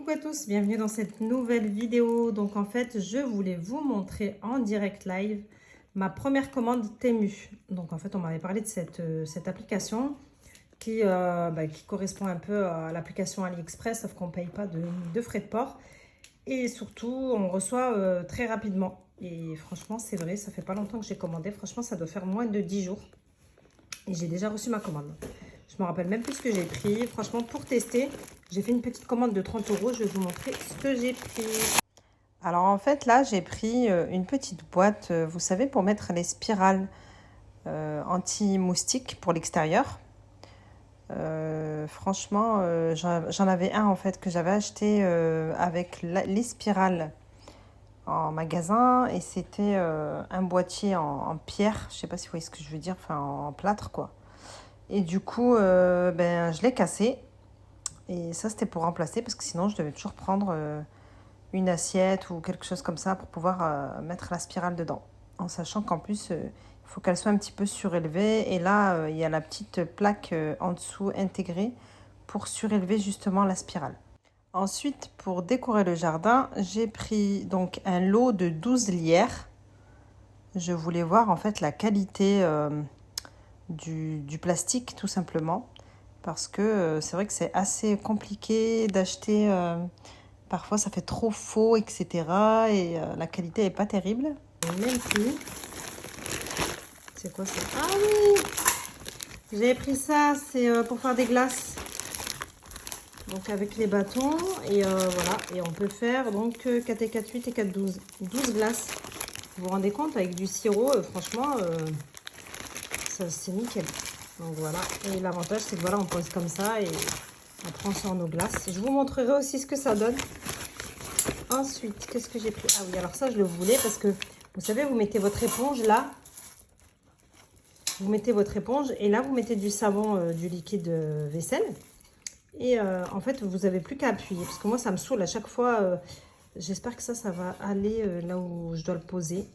Coucou à tous, bienvenue dans cette nouvelle vidéo. Donc en fait, je voulais vous montrer en direct live ma première commande Temu. Donc en fait, on m'avait parlé de cette application qui correspond un peu à l'application AliExpress, sauf qu'on ne paye pas de frais de port. Et surtout, on reçoit très rapidement. Et franchement, c'est vrai, ça fait pas longtemps que j'ai commandé. Franchement, ça doit faire moins de 10 jours. Et j'ai déjà reçu ma commande. Je me rappelle même plus ce que j'ai pris. Franchement, pour tester, j'ai fait une petite commande de 30 €. Je vais vous montrer ce que j'ai pris. Alors en fait, là, j'ai pris une petite boîte, vous savez, pour mettre les spirales anti-moustiques pour l'extérieur. Franchement, j'en avais un en fait que j'avais acheté avec les spirales en magasin. Et c'était un boîtier en pierre. Je sais pas si vous voyez ce que je veux dire, enfin en plâtre quoi. Et du coup, je l'ai cassé. Et ça, c'était pour remplacer parce que sinon, je devais toujours prendre une assiette ou quelque chose comme ça pour pouvoir mettre la spirale dedans. En sachant qu'en plus, il faut qu'elle soit un petit peu surélevée. Et là, il y a la petite plaque en dessous intégrée pour surélever justement la spirale. Ensuite, pour décorer le jardin, j'ai pris donc un lot de 12 lierres. Je voulais voir en fait la qualité du plastique tout simplement. Parce que c'est vrai que c'est assez compliqué d'acheter. Parfois, ça fait trop faux, etc. Et la qualité n'est pas terrible. Même plus. C'est quoi ça? Ah oui! J'ai pris ça, c'est pour faire des glaces. Donc avec les bâtons. Et voilà. Et on peut faire donc 4 et 4, 8 et 4, 12. 12 glaces. Vous vous rendez compte, avec du sirop, franchement, ça c'est nickel. Donc voilà. Et l'avantage, c'est que voilà, on pose comme ça et après on sort nos glaces. Je vous montrerai aussi ce que ça donne. Ensuite, qu'est-ce que j'ai pris? Ah oui, alors ça, je le voulais parce que, vous savez, vous mettez votre éponge là. Vous mettez votre éponge et là, vous mettez du savon, du liquide vaisselle. Et en fait, vous n'avez plus qu'à appuyer. Parce que moi, ça me saoule à chaque fois. J'espère que ça va aller là où je dois le poser.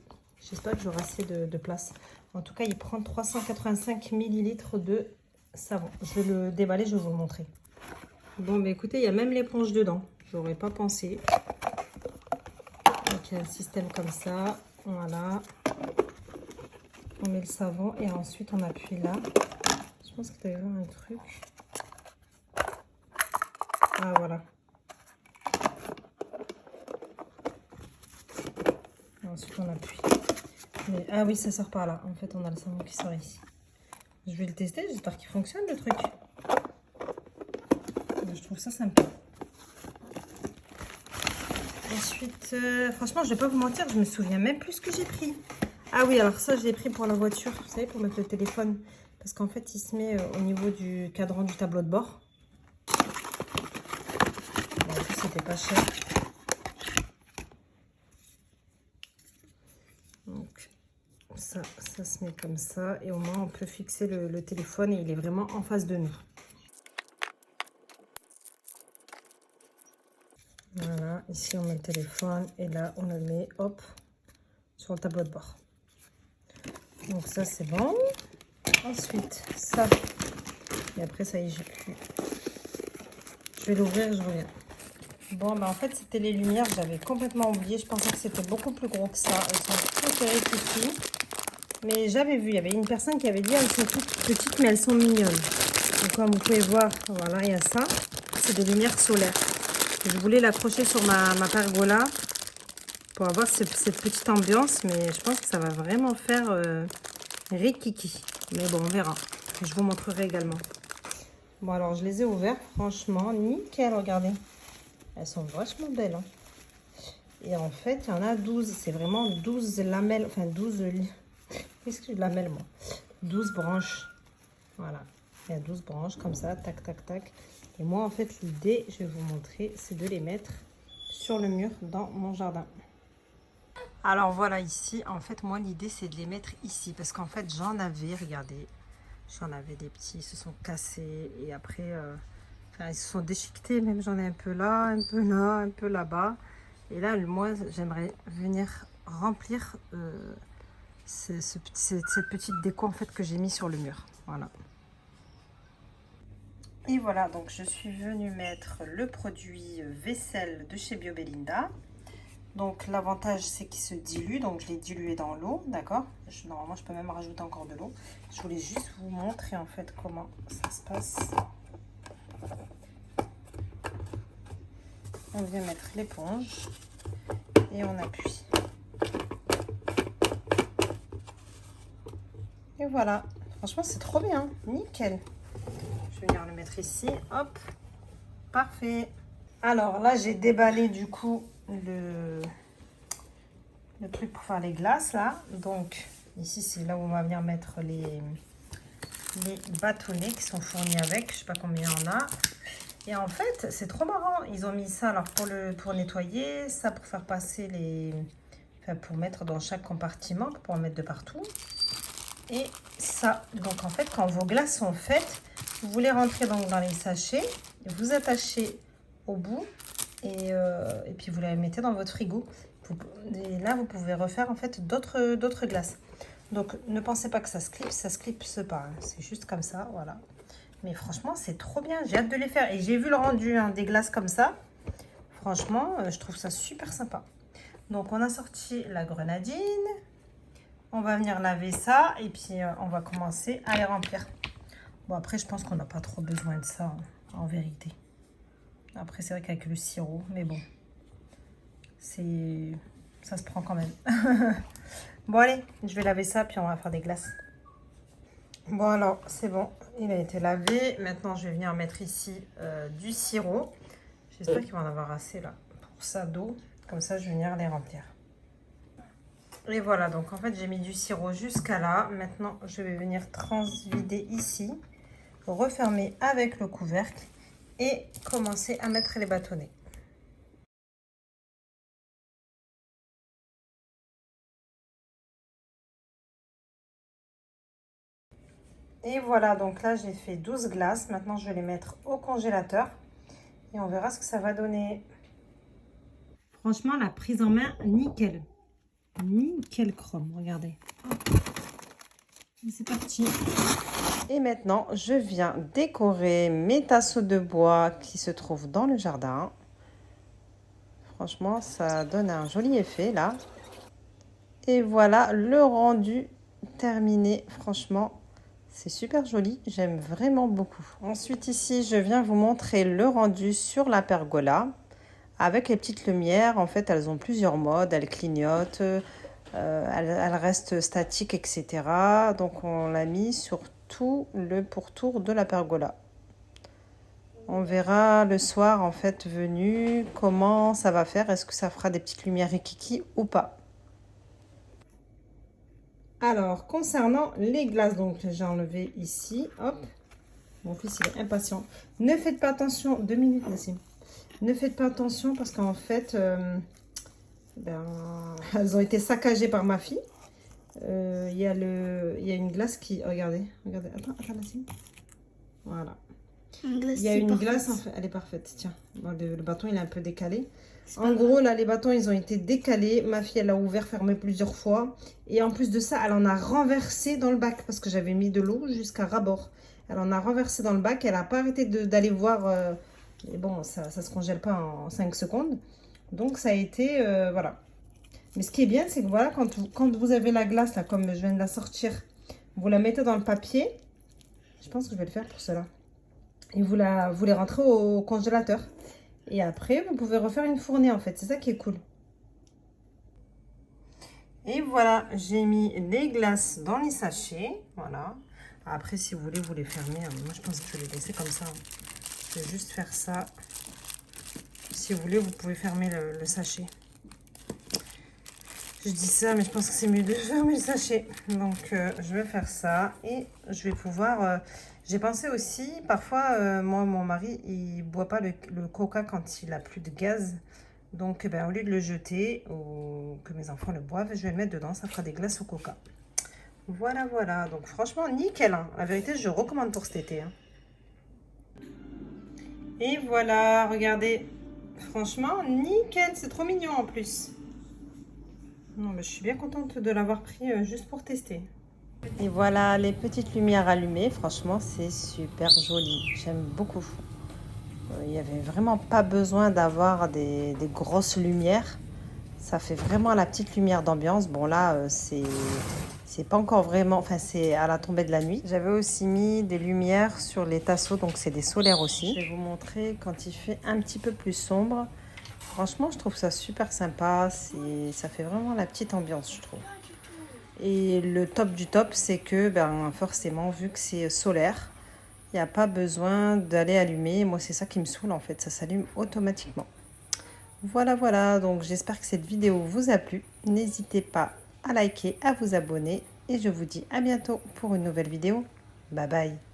J'espère que j'aurai assez de place. En tout cas, il prend 385 ml de savon. Je vais le déballer, je vais vous le montrer. Bon, mais écoutez, il y a même l'éponge dedans. J'aurais pas pensé. Donc, il y a un système comme ça. Voilà. On met le savon et ensuite on appuie là. Je pense que tu as vu un truc. Ah, voilà. Et ensuite on appuie. Mais, ah oui, ça sort par là. En fait, on a le savon qui sort ici. Je vais le tester. J'espère qu'il fonctionne le truc. Je trouve ça sympa. Ensuite, franchement, je vais pas vous mentir, je me souviens même plus ce que j'ai pris. Ah oui, alors ça, je l'ai pris pour la voiture, vous savez, pour mettre le téléphone. Parce qu'en fait, il se met au niveau du cadran du tableau de bord. Bon, en plus, c'était pas cher. Donc, ça se met comme ça. Et au moins, on peut fixer le téléphone et il est vraiment en face de nous. Voilà, ici, on met le téléphone et là, on le met, hop, sur le tableau de bord. Donc ça, c'est bon. Ensuite, ça. Et après, ça y est, j'ai plus. Je vais l'ouvrir, je reviens. Bon, bah en fait, c'était les lumières. J'avais complètement oublié. Je pensais que c'était beaucoup plus gros que ça. Elles sont toutes ici. Mais j'avais vu, il y avait une personne qui avait dit elles sont toutes petites, mais elles sont mignonnes. Donc, comme vous pouvez voir, voilà, il y a ça. C'est des lumières solaires. Je voulais l'accrocher sur ma pergola pour avoir cette petite ambiance. Mais je pense que ça va vraiment faire rikiki. Mais bon, on verra. Je vous montrerai également. Bon, alors, je les ai ouverts. Franchement, nickel, regardez. Elles sont vachement belles. Hein. Et en fait, il y en a 12. C'est vraiment 12 lamelles. Enfin, 12... Qu'est-ce que je lamelle, moi? 12 branches. Voilà. Il y a 12 branches comme ça. Tac, tac, tac. Et moi, en fait, l'idée, je vais vous montrer, c'est de les mettre sur le mur dans mon jardin. Alors, voilà, ici, en fait, moi, l'idée, c'est de les mettre ici. Parce qu'en fait, j'en avais, regardez. J'en avais des petits, ils se sont cassés. Et après... Enfin, ils se sont déchiquetés, même j'en ai un peu là, un peu là, un peu là-bas. Et là, moi, j'aimerais venir remplir cette petite déco en fait que j'ai mis sur le mur. Voilà. Et voilà, donc je suis venue mettre le produit vaisselle de chez Bio Belinda. Donc l'avantage c'est qu'il se dilue, donc je l'ai dilué dans l'eau, d'accord. Normalement je peux même rajouter encore de l'eau. Je voulais juste vous montrer en fait comment ça se passe. On vient mettre l'éponge et on appuie. Et voilà, franchement c'est trop bien, nickel. Je vais venir le mettre ici, hop, parfait. Alors là j'ai déballé du coup le truc pour faire les glaces là. Donc ici c'est là où on va venir mettre les bâtonnets qui sont fournis avec, je sais pas combien il y en a. Et en fait c'est trop marrant, ils ont mis ça alors pour nettoyer, ça pour faire passer les, enfin pour mettre dans chaque compartiment, pour pouvoir en mettre de partout. Et ça, donc en fait quand vos glaces sont faites, vous les rentrez donc dans les sachets, vous attachez au bout et puis vous les mettez dans votre frigo. Et là vous pouvez refaire en fait d'autres glaces. Donc ne pensez pas que ça se clipse pas, hein. C'est juste comme ça, voilà. Mais franchement c'est trop bien, j'ai hâte de les faire. Et j'ai vu le rendu hein, des glaces comme ça. Franchement je trouve ça super sympa. Donc on a sorti la grenadine. On va venir laver ça et puis on va commencer à les remplir. Bon après je pense qu'on n'a pas trop besoin de ça hein, en vérité. Après c'est vrai qu'avec le sirop, mais bon. Ça se prend quand même. Bon allez, je vais laver ça puis on va faire des glaces. Bon alors c'est bon, il a été lavé. Maintenant je vais venir mettre ici du sirop. J'espère qu'il va en avoir assez là pour ça d'eau. Comme ça je vais venir les remplir. Et voilà, donc en fait j'ai mis du sirop jusqu'à là. Maintenant je vais venir transvider ici, refermer avec le couvercle et commencer à mettre les bâtonnets. Et voilà, donc là j'ai fait 12 glaces. Maintenant je vais les mettre au congélateur et on verra ce que ça va donner. Franchement la prise en main, nickel. Nickel chrome, regardez. C'est parti. Et maintenant, je viens décorer mes tasseaux de bois qui se trouvent dans le jardin. Franchement, ça donne un joli effet là. Et voilà le rendu terminé. Franchement, c'est super joli. J'aime vraiment beaucoup. Ensuite, ici, je viens vous montrer le rendu sur la pergola. Avec les petites lumières, en fait, elles ont plusieurs modes. Elles clignotent, elles restent statiques, etc. Donc, on l'a mis sur tout le pourtour de la pergola. On verra le soir, en fait, venu, comment ça va faire. Est-ce que ça fera des petites lumières rikiki ou pas? Alors, concernant les glaces, donc j'ai enlevé ici, hop. Mon fils, il est impatient. Ne faites pas attention, 2 minutes, Nassim. Ne faites pas attention parce qu'en fait, elles ont été saccagées par ma fille. Il y a une glace qui... Regardez, attends, Nassim. Voilà. Il y a une glace, en fait, elle est parfaite, tiens. Bon, le bâton, il est un peu décalé. En gros, là, les bâtons, ils ont été décalés. Ma fille, elle a ouvert, fermé plusieurs fois. Et en plus de ça, elle en a renversé dans le bac parce que j'avais mis de l'eau jusqu'à ras-bord. Elle en a renversé dans le bac. Elle n'a pas arrêté d'aller voir. Et bon, ça ne se congèle pas en 5 secondes. Donc, ça a été... voilà. Mais ce qui est bien, c'est que voilà, quand vous avez la glace, là, comme je viens de la sortir, vous la mettez dans le papier. Je pense que je vais le faire pour cela. Et vous les rentrez au congélateur. Et après, vous pouvez refaire une fournée, en fait. C'est ça qui est cool. Et voilà, j'ai mis les glaces dans les sachets. Voilà. Après, si vous voulez, vous les fermez. Moi, je pense que je vais les laisser comme ça. Je vais juste faire ça. Si vous voulez, vous pouvez fermer le sachet. Je dis ça, mais je pense que c'est mieux de fermer le sachet. Donc, je vais faire ça. Et je vais pouvoir... j'ai pensé aussi, parfois, moi, mon mari, il boit pas le coca quand il a plus de gaz. Donc, au lieu de le jeter ou que mes enfants le boivent, je vais le mettre dedans. Ça fera des glaces au coca. Voilà, voilà. Donc, franchement, nickel. Hein. La vérité, je recommande pour cet été. Hein. Et voilà, regardez. Franchement, nickel. C'est trop mignon en plus. Non, mais je suis bien contente de l'avoir pris juste pour tester. Et voilà les petites lumières allumées. Franchement, c'est super joli. J'aime beaucoup. Il n'y avait vraiment pas besoin d'avoir des grosses lumières. Ça fait vraiment la petite lumière d'ambiance. Bon là, c'est pas encore vraiment, enfin c'est à la tombée de la nuit. J'avais aussi mis des lumières sur les tasseaux, donc c'est des solaires aussi. Je vais vous montrer quand il fait un petit peu plus sombre. Franchement, je trouve ça super sympa. Ça fait vraiment la petite ambiance, je trouve. Et le top du top, c'est que ben, forcément, vu que c'est solaire, il n'y a pas besoin d'aller allumer. Moi, c'est ça qui me saoule en fait. Ça s'allume automatiquement. Voilà, voilà. Donc, j'espère que cette vidéo vous a plu. N'hésitez pas à liker, à vous abonner. Et je vous dis à bientôt pour une nouvelle vidéo. Bye bye.